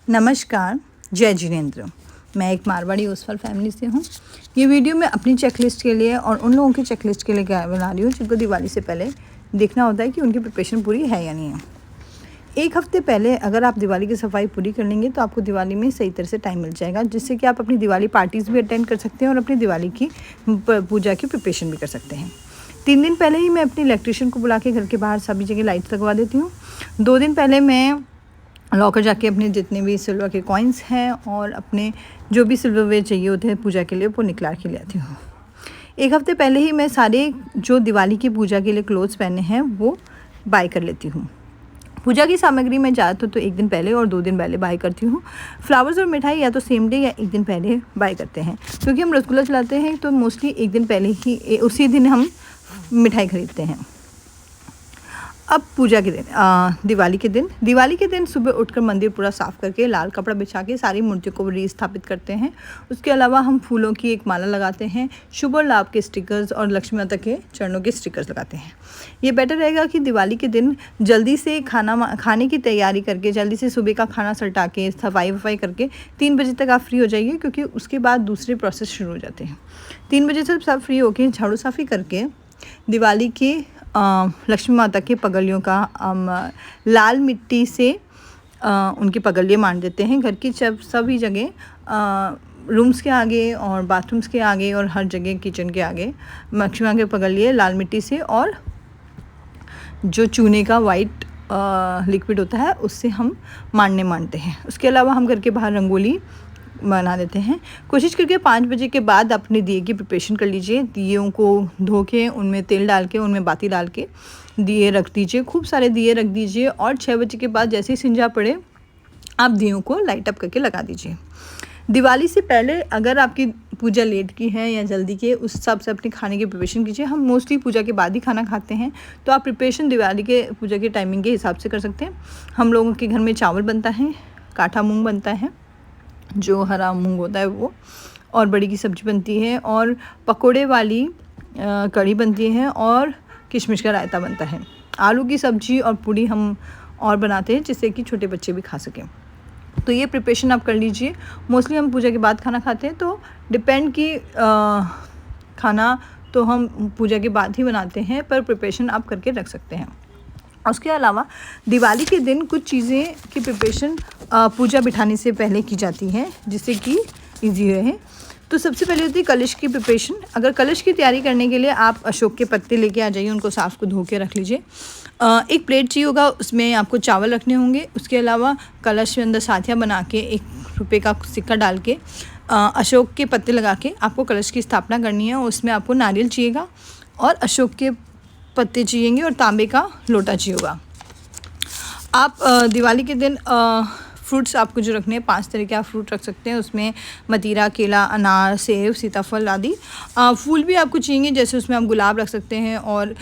नमस्कार, जय जिनेंद्र। मैं एक मारवाड़ी ओसवाल फैमिली से हूँ। ये वीडियो मैं अपनी चेकलिस्ट के लिए और उन लोगों की चेकलिस्ट के लिए बना रही हूँ जिनको दिवाली से पहले देखना होता है कि उनकी प्रिपरेशन पूरी है या नहीं है। एक हफ्ते पहले अगर आप दिवाली की सफाई पूरी कर लेंगे तो आपको दिवाली में सही तरह से टाइम मिल जाएगा, जिससे कि आप अपनी दिवाली पार्टीज़ भी अटेंड कर सकते हैं और अपनी दिवाली की पूजा की प्रिपरेशन भी कर सकते हैं। 3 दिन पहले ही मैं अपने इलेक्ट्रीशियन को बुला के घर के बाहर सभी जगह लाइट्स लगवा देती हूँ। 2 दिन पहले मैं लॉकर जाके अपने जितने भी सिल्वर के कॉइन्स हैं और अपने जो भी सिल्वरवेयर चाहिए होते हैं पूजा के लिए वो निकला के ले आती हूँ। एक हफ्ते पहले ही मैं सारे जो दिवाली की पूजा के लिए क्लोथ्स पहने हैं वो बाय कर लेती हूँ। पूजा की सामग्री मैं ज़्यादातर तो 1 दिन पहले और 2 दिन पहले बाय करती हूँ। फ्लावर्स और मिठाई या तो सेम डे या 1 दिन पहले बाय करते हैं, क्योंकि हम रसगुल्ला चलाते हैं तो मोस्टली 1 दिन पहले ही उसी दिन हम मिठाई खरीदते हैं। अब पूजा के दिन दिवाली के दिन सुबह उठकर मंदिर पूरा साफ़ करके लाल कपड़ा बिछा के सारी मूर्तियों को रीस्थापित करते हैं। उसके अलावा हम फूलों की एक माला लगाते हैं, शुभ और लाभ के स्टिकर्स और लक्ष्मी माता के चरणों के स्टिकर्स लगाते हैं। ये बेटर रहेगा कि दिवाली के दिन जल्दी से खाने की तैयारी करके जल्दी से सुबह का खाना सल्टा के सफाई करके 3 बजे तक आप फ्री हो जाइए, क्योंकि उसके बाद दूसरे प्रोसेस शुरू हो जाते हैं। 3 बजे से सब फ्री होकर झाड़ू साफ़ी करके दिवाली के लक्ष्मी माता के पगलियों का लाल मिट्टी से उनकी पगलियाँ मान देते हैं। घर की सभी जगह रूम्स के आगे और बाथरूम्स के आगे और हर जगह किचन के आगे लक्ष्मी माता के पगलिए लाल मिट्टी से और जो चूने का वाइट लिक्विड होता है उससे हम मानते हैं। उसके अलावा हम घर के बाहर रंगोली बना देते हैं। कोशिश करके 5 बजे के बाद अपने दिए की प्रिपरेशन कर लीजिए। दियों को धो के उनमें तेल डाल के उनमें बाती डाल के दिए रख दीजिए, खूब सारे दिए रख दीजिए और 6 बजे के बाद जैसे ही सिंजा पड़े आप दियों को लाइट अप करके लगा दीजिए। दिवाली से पहले अगर आपकी पूजा लेट की है या जल्दी की है, उस हिसाब से अपने खाने की प्रिपरेशन कीजिए। हम मोस्टली पूजा के बाद ही खाना खाते हैं, तो आप प्रिपरेशन दिवाली के पूजा के टाइमिंग के हिसाब से कर सकते हैं। हम लोगों के घर में चावल बनता है, काठा मूँग बनता है, जो हरा मूंग होता है वो, और बड़ी की सब्ज़ी बनती है और पकोड़े वाली कढ़ी बनती है और किशमिश का रायता बनता है। आलू की सब्ज़ी और पूड़ी हम और बनाते हैं जिससे कि छोटे बच्चे भी खा सकें। तो ये प्रिपरेशन आप कर लीजिए। मोस्टली हम पूजा के बाद खाना खाते हैं, तो डिपेंड कि खाना तो हम पूजा के बाद ही बनाते हैं, पर प्रिपरेशन आप करके रख सकते हैं। उसके अलावा दिवाली के दिन कुछ चीज़ें की प्रिपरेशन पूजा बिठाने से पहले की जाती है जिससे कि इजी रहे। तो सबसे पहले होती है कलश की प्रिपरेशन। अगर कलश की तैयारी करने के लिए आप अशोक के पत्ते लेके आ जाइए, उनको साफ़ को धो के रख लीजिए। एक प्लेट चाहिए होगा, उसमें आपको चावल रखने होंगे। उसके अलावा कलश के अंदर साथिया बना के 1 रुपये का सिक्का डाल के अशोक के पत्ते लगा के आपको कलश की स्थापना करनी है। उसमें आपको नारियल चाहिएगा और अशोक के पत्ते चाहिएंगे और तांबे का लोटा चाहिए होगा। आप दिवाली के दिन फ्रूट्स आपको जो रखने हैं 5 तरह के आप फ्रूट रख सकते हैं। उसमें मतीरा, केला, अनार, सेब, सीताफल आदि। फूल भी आपको चाहिए, जैसे उसमें आप गुलाब रख सकते हैं और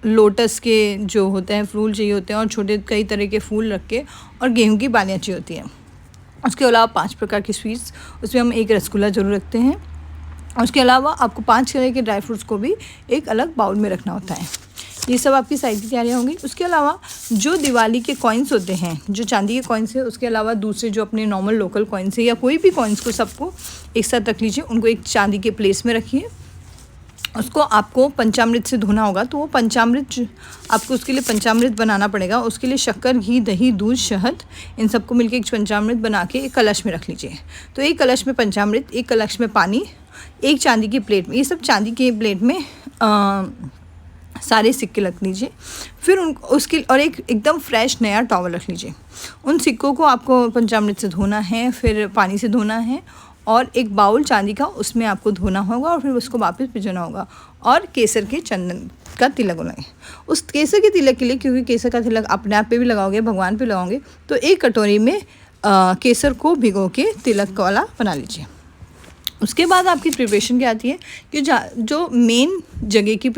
लोटस के जो होते हैं फूल चाहिए होते हैं और छोटे कई तरह के फूल रख के, और गेहूं की बालियाँ चाहिए होती हैं। उसके अलावा 5 प्रकार की स्वीट्स, उसमें हम 1 रसगुल्ला ज़रूर रखते हैं। उसके अलावा आपको 5 तरह के ड्राई फ्रूट्स को भी एक अलग बाउल में रखना होता है। ये सब आपकी साइड की तैयारियाँ होंगी। उसके अलावा जो दिवाली के कॉइन्स होते हैं, जो चांदी के कॉइन्स है, उसके अलावा दूसरे जो अपने नॉर्मल लोकल कॉइन्स है या कोई भी कॉइन्स को सबको एक साथ रख लीजिए। उनको एक चांदी के प्लेस में रखिए। उसको आपको पंचामृत से धोना होगा, तो वो पंचामृत आपको उसके लिए पंचामृत बनाना पड़ेगा। उसके लिए शक्कर, घी, दही, दूध, शहद इन सबको मिलकर एक पंचामृत बना के एक कलश में रख लीजिए। तो एक कलश में पंचामृत, एक कलश में पानी, एक चांदी की प्लेट में, ये सब चांदी के प्लेट में सारे सिक्के रख लीजिए। फिर उसके और एक एकदम फ्रेश नया टॉवल रख लीजिए। उन सिक्कों को आपको पंचामृत से धोना है, फिर पानी से धोना है और एक बाउल चांदी का उसमें आपको धोना होगा और फिर उसको वापस भिजोना होगा। और केसर के चंदन का तिलक बनाएं। उस केसर के तिलक के लिए, क्योंकि केसर का तिलक अपने आप पे भी लगाओगे, भगवान पे लगाओगे, तो 1 कटोरी में केसर को भिगो के तिलक वाला बना लीजिए। उसके बाद आपकी प्रिपरेशन क्या आती है कि जो मेन जगह की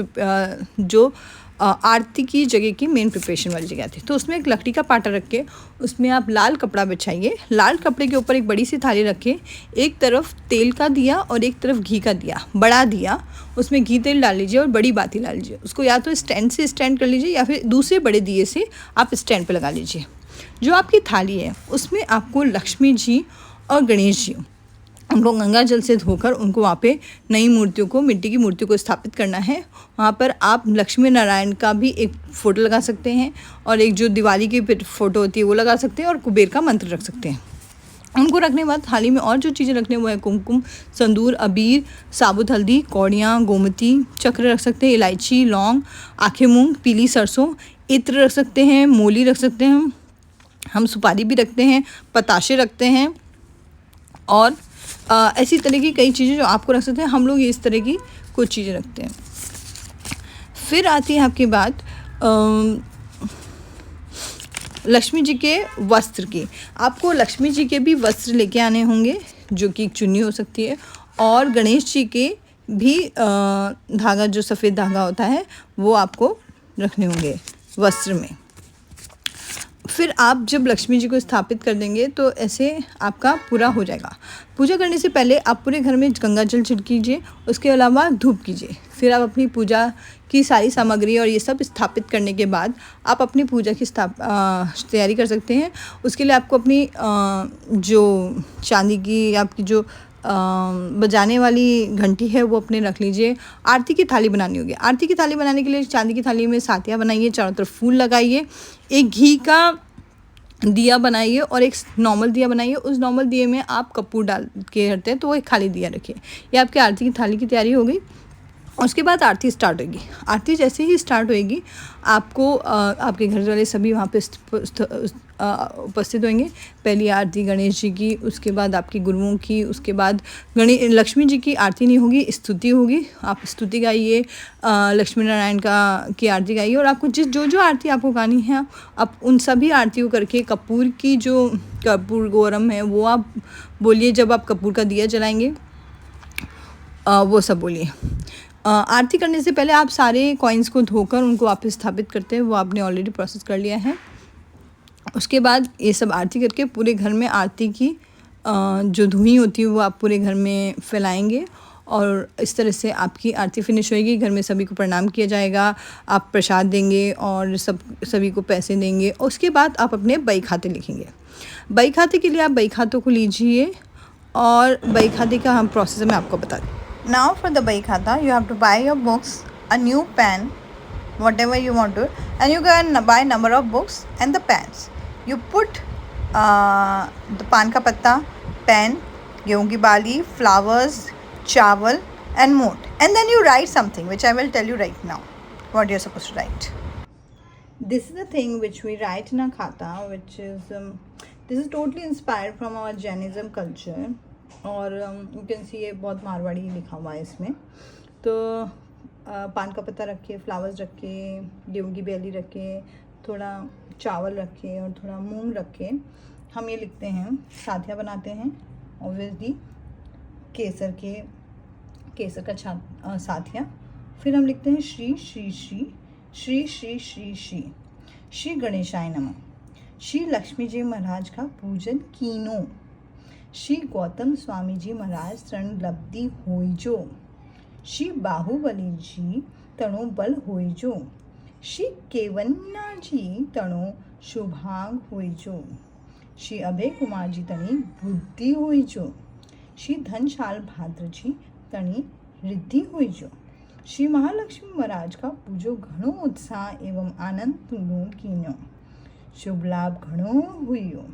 जो आरती की जगह की मेन प्रिपरेशन वाली जगह आती है, तो उसमें एक लकड़ी का पाटा रख के उसमें आप लाल कपड़ा बिछाइए। लाल कपड़े के ऊपर एक बड़ी सी थाली रखें, एक तरफ तेल का दिया और एक तरफ घी का दिया, बड़ा दिया, उसमें घी तेल डाल लीजिए और बड़ी बाती डाल लीजिए। उसको या तो स्टैंड से स्टैंड कर लीजिए या फिर दूसरे बड़े दिए से आप स्टैंड पे लगा लीजिए। जो आपकी थाली है उसमें आपको लक्ष्मी जी और गणेश जी, उनको गंगा जल से धोकर उनको वहाँ पे नई मूर्तियों को, मिट्टी की मूर्तियों को स्थापित करना है। वहाँ पर आप लक्ष्मी नारायण का भी एक फ़ोटो लगा सकते हैं और एक जो दिवाली की फ़ोटो होती है वो लगा सकते हैं और कुबेर का मंत्र रख सकते हैं। उनको रखने के बाद थाली में और जो चीज़ें रखने वो है कुमकुम, संदूर, अबीर, साबुत हल्दी, कौड़ियाँ, गोमती, चक्र रख सकते हैं, इलायची, लौंग, आखे मूंग, पीली सरसों, इत्र रख सकते हैं, मूली रख सकते हैं, हम सुपारी भी रखते हैं, पताशे रखते हैं और ऐसी तरह की कई चीज़ें जो आपको रख सकते हैं। हम लोग इस तरह की कुछ चीज़ें रखते हैं। फिर आती है आपकी बात लक्ष्मी जी के वस्त्र की। आपको लक्ष्मी जी के भी वस्त्र लेके आने होंगे, जो कि एक चुन्नी हो सकती है, और गणेश जी के भी धागा, जो सफ़ेद धागा होता है, वो आपको रखने होंगे वस्त्र में। फिर आप जब लक्ष्मी जी को स्थापित कर देंगे तो ऐसे आपका पूरा हो जाएगा। पूजा करने से पहले आप पूरे घर में गंगा जल छिड़कीजिए, उसके अलावा धूप कीजिए। फिर आप अपनी पूजा की सारी सामग्री और ये सब स्थापित करने के बाद आप अपनी पूजा की तैयारी कर सकते हैं। उसके लिए आपको अपनी जो चांदी की आपकी जो बजाने वाली घंटी है वो अपने रख लीजिए। आरती की थाली बनानी होगी। आरती की थाली बनाने के लिए चांदी की थाली में सातिया बनाइए, चारों तरफ फूल लगाइए, एक घी का दिया बनाइए और एक नॉर्मल दिया बनाइए। उस नॉर्मल दिए में आप कपूर डाल के करते हैं तो वो एक खाली दिया रखिए। ये आपकी आरती की थाली की तैयारी हो गई। उसके बाद आरती स्टार्ट होगी। आरती जैसे ही स्टार्ट होएगी आपको आपके घर वाले सभी वहाँ पे उपस्थित होंगे। पहली आरती गणेश जी की, उसके बाद आपकी गुरुओं की, उसके बाद लक्ष्मी जी की आरती नहीं होगी, स्तुति होगी। आप स्तुति गाइए, लक्ष्मी नारायण की आरती गाइए और आपको जो आरती आपको गानी है आप उन सभी आरतियों करके कपूर की जो कपूर गौरम है वो आप बोलिए। जब आप कपूर का दिया जलाएंगे वो सब बोलिए। आरती करने से पहले आप सारे कॉइन्स को धोकर उनको वापस स्थापित करते हैं, वो आपने ऑलरेडी प्रोसेस कर लिया है। उसके बाद ये सब आरती करके पूरे घर में आरती की जो धुआं होती है वो आप पूरे घर में फैलाएंगे और इस तरह से आपकी आरती फिनिश होएगी। घर में सभी को प्रणाम किया जाएगा, आप प्रसाद देंगे और सभी को पैसे देंगे। उसके बाद आप अपने बही खाते लिखेंगे। बही खाते के लिए आप बही खातों को लीजिए और बही खाते का हम प्रोसेस मैं आपको बता दूँ। Now for the Bahi Khata, you have to buy your books, a new pen, whatever you want to, and you can buy number of books and the pens. You put the pan ka patta, pen, गेहूं की बाली, flowers, chawal and moat, and then you write something which I will tell you right now what you're supposed to write. This is the thing which we write in a khata, which is this is totally inspired from our Jainism culture. और you can see ये बहुत मारवाड़ी लिखा हुआ है इसमें। तो पान का पत्ता रखे, फ्लावर्स रखे, गेहूं की बेली रखे, थोड़ा चावल रखे और थोड़ा मूंग रखे। हम ये लिखते हैं, साथिया बनाते हैं ऑब्वियसली केसर का साथिया। फिर हम लिखते हैं श्री श्री श्री श्री श्री श्री श्री श्री गणेशाय नमः, श्री लक्ष्मी जी महाराज का पूजन कीनो, श्री गौतम स्वामी जी महाराज शरण लब्धि होइजो, श्री बाहुबली जी तणो बल होइजो, श्री केवन्ना जी तणो शुभांग होइजो, श्री अभय कुमार जी तणी बुद्धि होइजो, श्री धनशाल भाद्र जी तणी रिद्धि होइजो, श्री महालक्ष्मी महाराज का पूजो घणो उत्साह एवं आनंद कीनो, शुभ लाभ घणो हुइयो,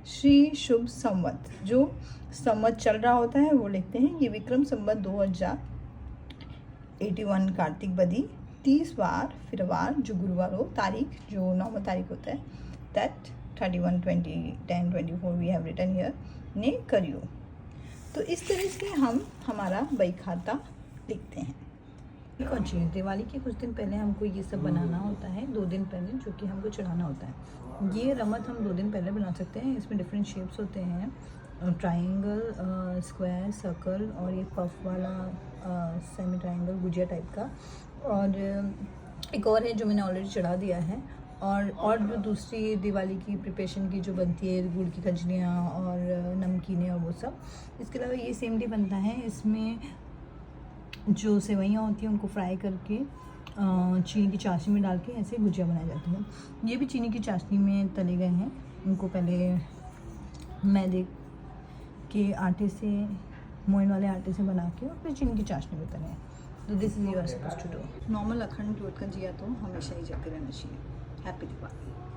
श्री शुभ संवत। जो संवत चल रहा होता है वो लिखते हैं। ये विक्रम संवत 2081 कार्तिक बदी 30 बार फिर वार जो गुरुवार हो, तारीख जो नॉर्मल तारीख होता है that 31/20/10/24 we have written here ने करियो। तो इस तरह से हम हमारा बही खाता लिखते हैं। एक और चीज़, दिवाली के कुछ दिन पहले हमको ये सब बनाना होता है, 2 दिन पहले, जो कि हमको चढ़ाना होता है। ये रमत हम 2 दिन पहले बना सकते हैं। इसमें डिफरेंट शेप्स होते हैं, ट्रायंगल, स्क्वायर, सर्कल और ये पफ वाला सेमी ट्रायंगल गुजिया टाइप का। और एक और है जो मैंने ऑलरेडी चढ़ा दिया है। और जो दूसरी दिवाली की प्रिपरेशन की जो बनती है, गुड़ की खजलियाँ और नमकीनें और वो सब। इसके अलावा ये सेम डे बनता है। इसमें जो सेवइयाँ होती हैं उनको फ्राई करके चीनी की चाशनी में डाल के ऐसे गुजिया बनाई जाती है। ये भी चीनी की चाशनी में तले गए हैं। उनको पहले मैदे के आटे से, मोइन वाले आटे से बना के और फिर चीनी की चाशनी में तले हैं। तो this is you are suppose to do. Normal अखंड दूध का जिया तो हमेशा ही जलते रहना चाहिए। हैप्पी दिवाली।